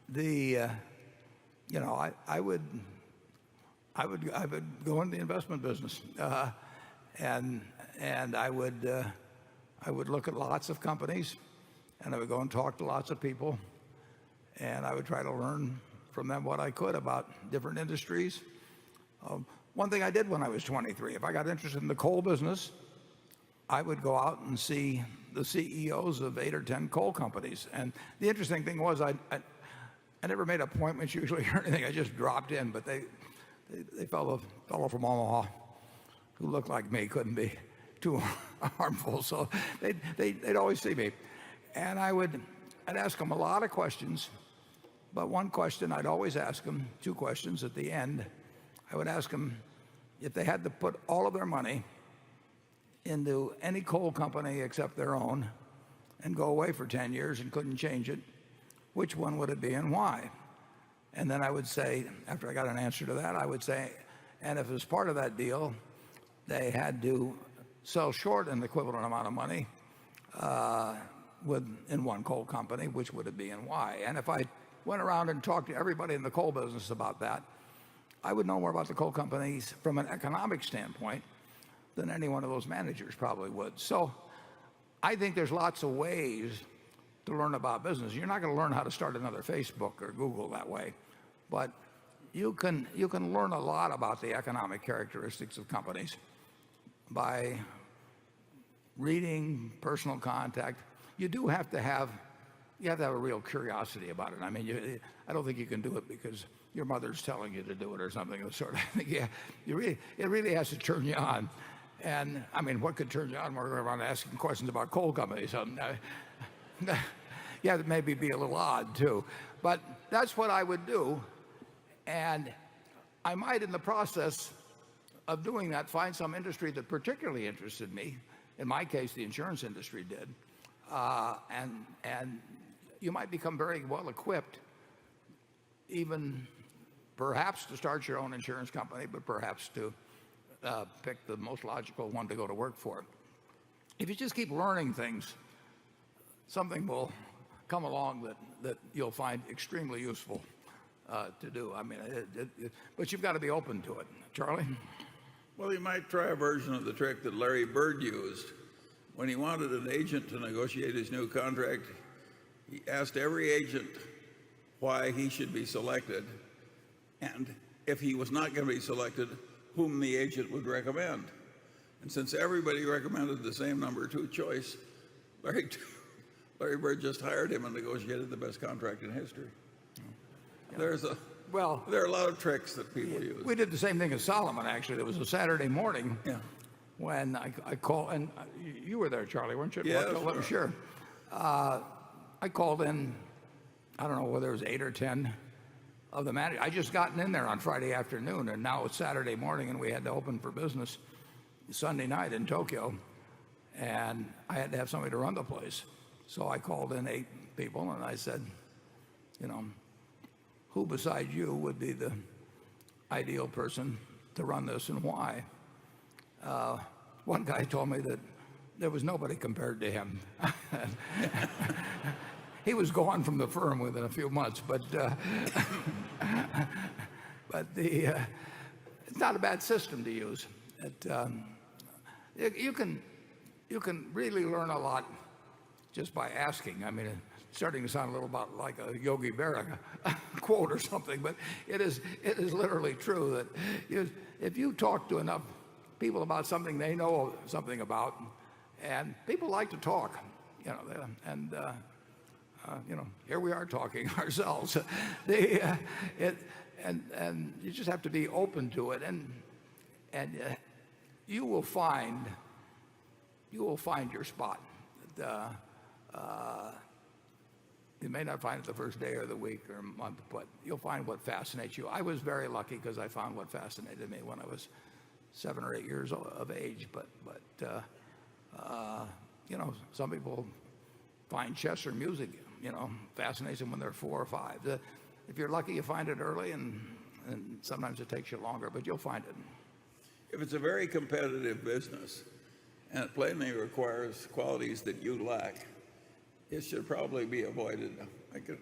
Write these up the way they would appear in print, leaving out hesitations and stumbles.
the you know, I would go into the investment business, and I would look at lots of companies, and I would go and talk to lots of people, and I would try to learn from them what I could about different industries. One thing I did when I was 23, if I got interested in the coal business, I would go out and see the CEOs of 8 or 10 coal companies. And the interesting thing was I never made appointments usually or anything. I just dropped in, but they fellow from Omaha who looked like me couldn't be too harmful, so they'd always see me, and I'd ask them a lot of questions. But one question I'd always ask them, two questions at the end. I would ask them if they had to put all of their money into any coal company except their own and go away for 10 years and couldn't change it, which one would it be and why? And then I would say, after I got an answer to that, I would say, and if as part of that deal they had to sell short an equivalent amount of money in one coal company, which would it be and why? And if I went around and talked to everybody in the coal business about that, I would know more about the coal companies from an economic standpoint than any one of those managers probably would. So I think there's lots of ways to learn about business. You're not going to learn how to start another Facebook or Google that way, but you can learn a lot about the economic characteristics of companies by reading, personal contact. You do have to have a real curiosity about it. I mean, I don't think you can do it because your mother's telling you to do it or something of the sort. I think it really has to turn you on. And I mean, what could turn you on more around asking questions about coal companies? Yeah, that maybe be a little odd too, but that's what I would do. And I might, in the process of doing that, find some industry that particularly interested me. In my case, the insurance industry did. And you might become very well equipped, even perhaps to start your own insurance company, but perhaps to pick the most logical one to go to work for. If you just keep learning things, something will come along that you'll find extremely useful to do. I mean, but you've got to be open to it. Charlie? Well, you might try a version of the trick that Larry Bird used. When he wanted an agent to negotiate his new contract, he asked every agent why he should be selected, and if he was not going to be selected, whom the agent would recommend. And since everybody recommended the same number two choice, Larry Bird just hired him and negotiated the best contract in history. Yeah. There are a lot of tricks that people use. We did the same thing as Solomon, actually. It was a Saturday morning when I called, and you were there, Charlie, weren't you? Yeah, sure. I called in, I don't know whether it was 8 or 10 of the managers. I just gotten in there on Friday afternoon, and now it's Saturday morning, and we had to open for business Sunday night in Tokyo, and I had to have somebody to run the place. So I called in 8 people, and I said, who beside you would be the ideal person to run this and why? One guy told me that there was nobody compared to him. He was gone from the firm within a few months, but it's not a bad system to use. You can really learn a lot just by asking. I mean, it's starting to sound a little bit like a Yogi Berra quote or something, but it is literally true that if you talk to enough people about something they know something about, and people like to talk, and here we are talking ourselves. And you just have to be open to it, and you will find your spot. You may not find it the first day or the week or month, but you'll find what fascinates you. I was very lucky because I found what fascinated me when I was 7 or 8 years of age. But some people find chess or music, fascinates them when they're 4 or 5. If you're lucky, you find it early, and sometimes it takes you longer, but you'll find it. If it's a very competitive business, and it plainly requires qualities that you lack, it should probably be avoided.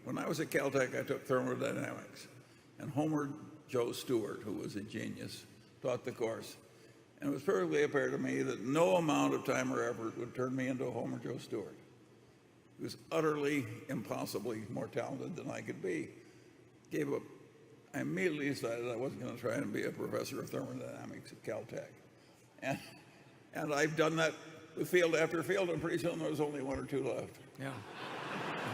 When I was at Caltech, I took thermodynamics, and Homer Joe Stewart, who was a genius, taught the course. And it was perfectly apparent to me that no amount of time or effort would turn me into a Homer Joe Stewart. He was utterly, impossibly more talented than I could be. Gave up. I immediately decided I wasn't going to try and be a professor of thermodynamics at Caltech. And I've done that with field after field, and pretty soon there was only one or two left. Yeah.